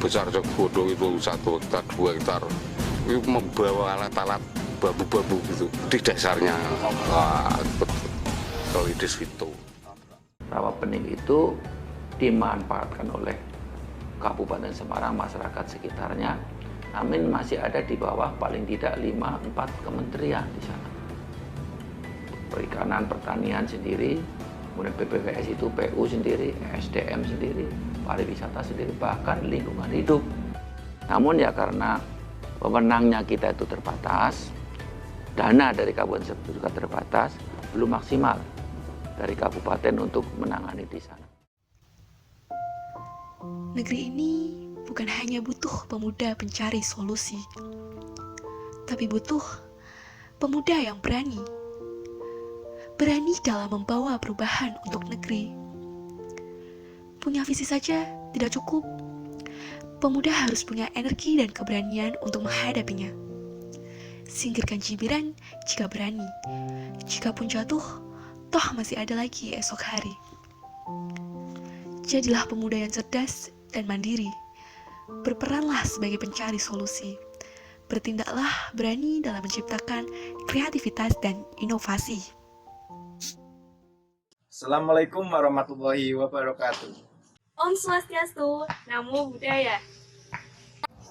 besar Godong itu 1 hektar 2 hektar itu membawa alat-alat bambu-bambu gitu di dasarnya. Wah, solidus itu. Rawa Pening itu dimanfaatkan oleh Kabupaten Semarang, masyarakat sekitarnya, namun masih ada di bawah paling tidak 5-4 kementerian di sana. Perikanan, pertanian sendiri, kemudian BPPS itu PU sendiri, SDM sendiri, pariwisata sendiri, bahkan lingkungan hidup. Namun ya karena wewenangnya kita itu terbatas, dana dari kabupaten juga terbatas, belum maksimal dari kabupaten untuk menangani di sana. Negeri ini bukan hanya butuh pemuda pencari solusi, tapi butuh pemuda yang berani. Berani dalam membawa perubahan untuk negeri. Punya visi saja tidak cukup. Pemuda harus punya energi dan keberanian untuk menghadapinya. Singkirkan cibiran jika berani. Jika pun jatuh, toh masih ada lagi esok hari. Jadilah pemuda yang cerdas dan mandiri. Berperanlah sebagai pencari solusi. Bertindaklah berani dalam menciptakan kreativitas dan inovasi. Assalamualaikum warahmatullahi wabarakatuh. Om Swastiastu, Namo Buddhaya.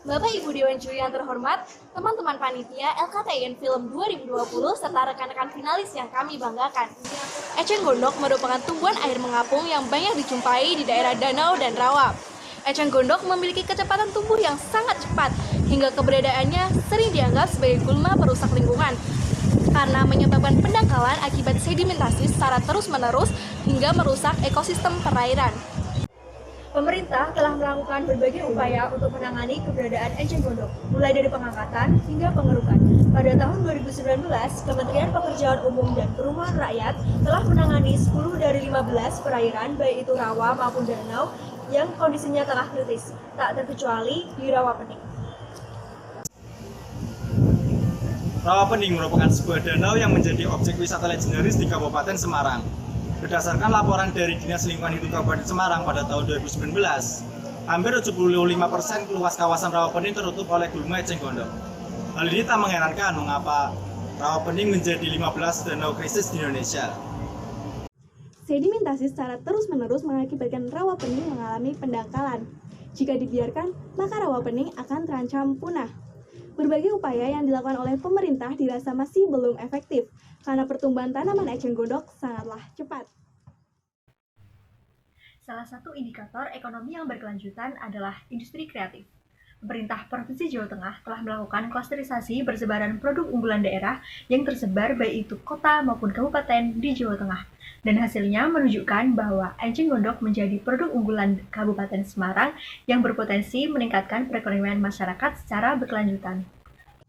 Bapak Ibu Dewan Juri yang terhormat, teman-teman panitia LKTN Film 2020 serta rekan-rekan finalis yang kami banggakan. Eceng gondok merupakan tumbuhan air mengapung yang banyak dijumpai di daerah danau dan rawa. Eceng gondok memiliki kecepatan tumbuh yang sangat cepat, hingga keberadaannya sering dianggap sebagai gulma perusak lingkungan karena menyebabkan pendangkalan akibat sedimentasi secara terus-menerus hingga merusak ekosistem perairan. Pemerintah telah melakukan berbagai upaya untuk menangani keberadaan eceng gondok, mulai dari pengangkatan hingga pengerukan. Pada tahun 2019, Kementerian Pekerjaan Umum dan Perumahan Rakyat telah menangani 10 dari 15 perairan, baik itu rawa maupun danau, yang kondisinya telah kritis, tak terkecuali di Rawa Pening. Rawa Pening merupakan sebuah danau yang menjadi objek wisata legendaris di Kabupaten Semarang. Berdasarkan laporan dari Dinas Lingkungan Hidup Kabupaten Semarang pada tahun 2019, hampir 75% luas kawasan Rawa Pening tertutup oleh gulma eceng gondok. Hal ini tak mengherankan mengapa Rawa Pening menjadi 15 danau krisis di Indonesia. Sedimentasi secara terus-menerus mengakibatkan Rawa Pening mengalami pendangkalan. Jika dibiarkan, maka Rawa Pening akan terancam punah. Berbagai upaya yang dilakukan oleh pemerintah dirasa masih belum efektif, karena pertumbuhan tanaman eceng gondok sangatlah cepat. Salah satu indikator ekonomi yang berkelanjutan adalah industri kreatif. Pemerintah Provinsi Jawa Tengah telah melakukan klasterisasi persebaran produk unggulan daerah yang tersebar baik itu kota maupun kabupaten di Jawa Tengah. Dan hasilnya menunjukkan bahwa eceng gondok menjadi produk unggulan Kabupaten Semarang yang berpotensi meningkatkan perekonomian masyarakat secara berkelanjutan.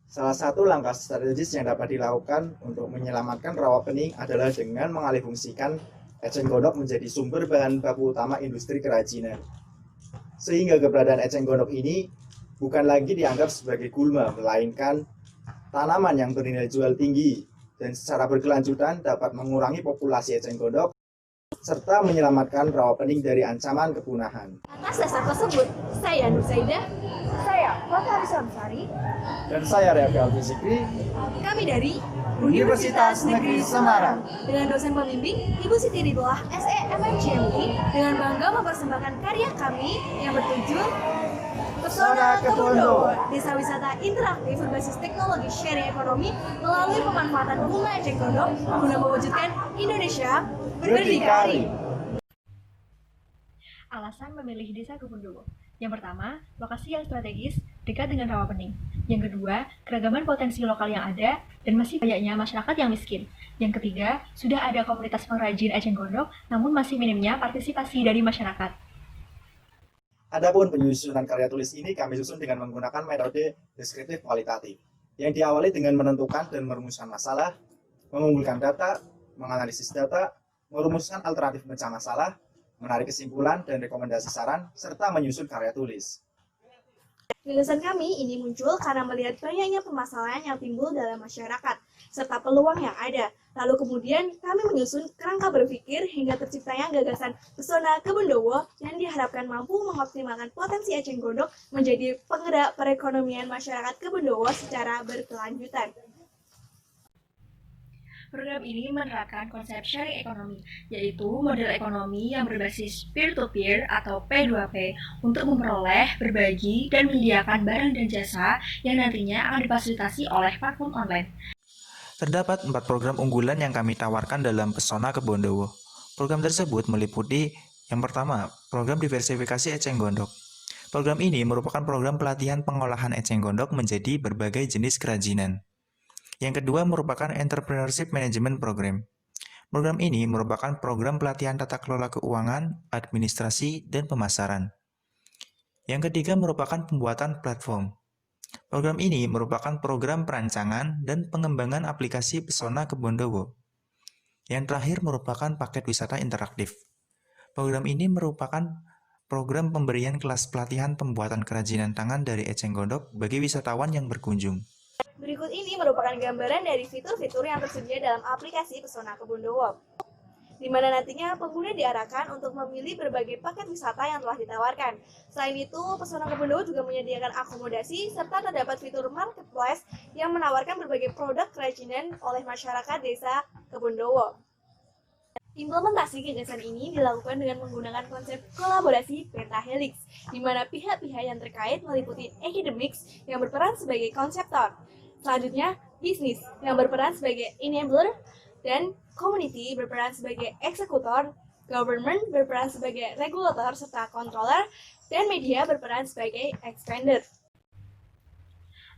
Salah satu langkah strategis yang dapat dilakukan untuk menyelamatkan Rawa Pening adalah dengan mengalihfungsikan eceng gondok menjadi sumber bahan baku utama industri kerajinan. Sehingga keberadaan eceng gondok ini bukan lagi dianggap sebagai gulma, melainkan tanaman yang bernilai jual tinggi dan secara berkelanjutan dapat mengurangi populasi eceng gondok serta menyelamatkan Rawa Pening dari ancaman kepunahan. Atas dasar tersebut, saya Nur Saidah, saya Kota Rizamsari, Dan saya Revi Alfi Zikri, kami dari Universitas Negeri Semarang. Dengan dosen pembimbing Ibu Siti Ridholah SEMMGMI, dengan bangga mempersembahkan karya kami yang bertujuan Pesona Kepondo, desa wisata interaktif berbasis teknologi sharing ekonomi melalui pemanfaatan bunga eceng gondok guna mewujudkan Indonesia berdikari. Alasan memilih Desa Kepondo. Yang pertama, lokasi yang strategis dekat dengan Rawa Pening. Yang kedua, keragaman potensi lokal yang ada dan masih banyaknya masyarakat yang miskin. Yang ketiga, sudah ada komunitas pengrajin eceng gondok namun masih minimnya partisipasi dari masyarakat. Adapun penyusunan karya tulis ini kami susun dengan menggunakan metode deskriptif kualitatif yang diawali dengan menentukan dan merumuskan masalah, mengumpulkan data, menganalisis data, merumuskan alternatif pemecah masalah, menarik kesimpulan dan rekomendasi saran, serta menyusun karya tulis. Gagasan kami ini muncul karena melihat banyaknya permasalahan yang timbul dalam masyarakat, serta peluang yang ada. Lalu kemudian kami menyusun kerangka berpikir hingga terciptanya gagasan Pesona Kebondowo yang diharapkan mampu mengoptimalkan potensi Eceng Gondok menjadi penggerak perekonomian masyarakat Kebondowo secara berkelanjutan. Program ini menerapkan konsep sharing ekonomi, yaitu model ekonomi yang berbasis peer-to-peer atau P2P untuk memperoleh, berbagi, dan menyediakan barang dan jasa yang nantinya akan difasilitasi oleh platform online. Terdapat 4 program unggulan yang kami tawarkan dalam Pesona Kebondowo. Program tersebut meliputi yang pertama, program diversifikasi eceng gondok. Program ini merupakan program pelatihan pengolahan eceng gondok menjadi berbagai jenis kerajinan. Yang kedua merupakan Entrepreneurship Management Program. Program ini merupakan program pelatihan tata kelola keuangan, administrasi, dan pemasaran. Yang ketiga merupakan pembuatan platform. Program ini merupakan program perancangan dan pengembangan aplikasi Pesona Kebondowo. Yang terakhir merupakan paket wisata interaktif. Program ini merupakan program pemberian kelas pelatihan pembuatan kerajinan tangan dari eceng gondok bagi wisatawan yang berkunjung. Berikut ini merupakan gambaran dari fitur-fitur yang tersedia dalam aplikasi Pesona Kebondowo, di mana nantinya pengguna diarahkan untuk memilih berbagai paket wisata yang telah ditawarkan. Selain itu, Pesona Kebondowo juga menyediakan akomodasi serta terdapat fitur marketplace yang menawarkan berbagai produk kerajinan oleh masyarakat desa Kebondowo. Implementasi gagasan ini dilakukan dengan menggunakan konsep kolaborasi pentahelix, di mana pihak-pihak yang terkait meliputi academics yang berperan sebagai konseptor, selanjutnya bisnis yang berperan sebagai enabler, dan community berperan sebagai eksekutor, government berperan sebagai regulator serta controller, dan media berperan sebagai expander.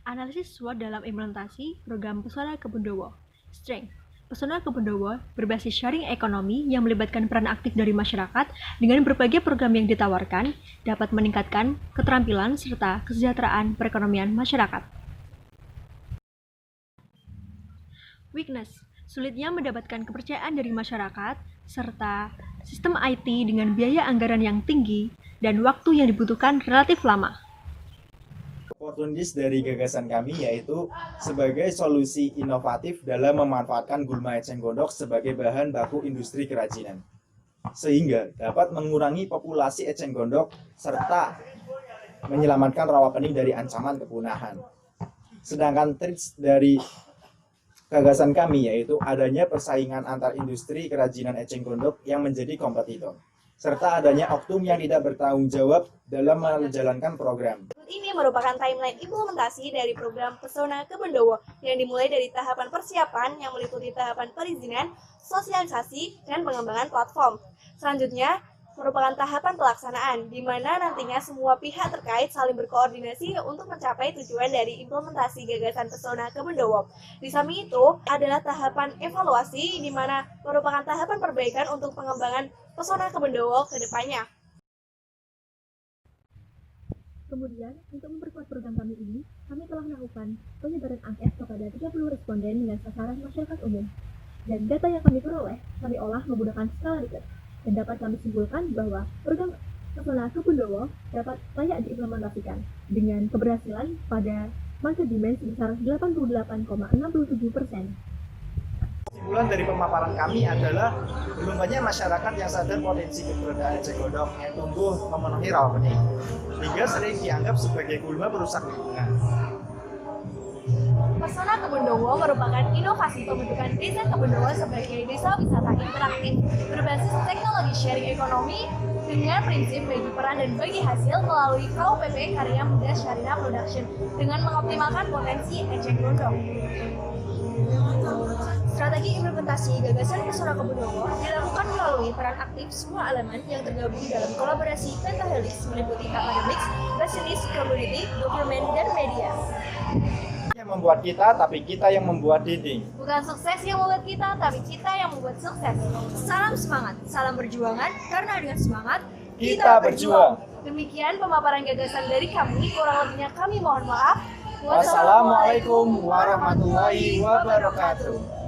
Analisis SWOT dalam implementasi program Pesona Kebondowo. Strength. Pesona Kebondowo berbasis sharing ekonomi yang melibatkan peran aktif dari masyarakat dengan berbagai program yang ditawarkan dapat meningkatkan keterampilan serta kesejahteraan perekonomian masyarakat. Weakness, sulitnya mendapatkan kepercayaan dari masyarakat serta sistem IT dengan biaya anggaran yang tinggi dan waktu yang dibutuhkan relatif lama. Opportunities dari gagasan kami yaitu sebagai solusi inovatif dalam memanfaatkan gulma eceng gondok sebagai bahan baku industri kerajinan, sehingga dapat mengurangi populasi eceng gondok serta menyelamatkan rawa pening dari ancaman kepunahan. Sedangkan tips dari gagasan kami yaitu adanya persaingan antar industri kerajinan eceng gondok yang menjadi kompetitor, serta adanya oknum yang tidak bertanggung jawab dalam menjalankan program. Ini merupakan timeline implementasi dari program Pesona Kebondowo yang dimulai dari tahapan persiapan yang meliputi tahapan perizinan, sosialisasi, dan pengembangan platform. Selanjutnya, merupakan tahapan pelaksanaan, di mana nantinya semua pihak terkait saling berkoordinasi untuk mencapai tujuan dari implementasi gagasan Pesona Kebondowo. Di samping itu, adalah tahapan evaluasi, di mana merupakan tahapan perbaikan untuk pengembangan Pesona Kebondowo ke depannya. Kemudian, untuk memperkuat program kami ini, kami telah melakukan penyebaran angket kepada 30 responden dengan sasaran masyarakat umum. Dan data yang kami peroleh, kami olah menggunakan skala Likert. Dan dapat kami simpulkan bahwa program Pesona Kebondowo dapat layak diimplementasikan dengan keberhasilan pada market demand sebesar 88,67%. Kesimpulan dari pemaparan kami adalah belum banyak masyarakat yang sadar potensi keberadaan eceng gondok yang tumbuh memenuhi rawa pening, hingga sering dianggap sebagai gulma perusak lingkungan. Pesona Kebondowo merupakan inovasi pembentukan Desa Kebondowo sebagai desa wisata interaktif berbasis teknologi sharing ekonomi dengan prinsip bagi peran dan bagi hasil melalui KUPP Karya Muda Syarina Production dengan mengoptimalkan potensi eceng gondok. Strategi implementasi gagasan Pesona Kebondowo dilakukan melalui peran aktif semua elemen yang tergabung dalam kolaborasi pentahelix meliputi academics, business, community, government, dan media. Yang membuat kita, tapi kita yang membuat dinding. Bukan sukses yang membuat kita, tapi kita yang membuat sukses. Salam semangat, salam perjuangan, karena dengan semangat Kita berjuang. Demikian pemaparan gagasan dari kami, kurang lebihnya kami mohon maaf. Wassalamualaikum warahmatullahi wabarakatuh.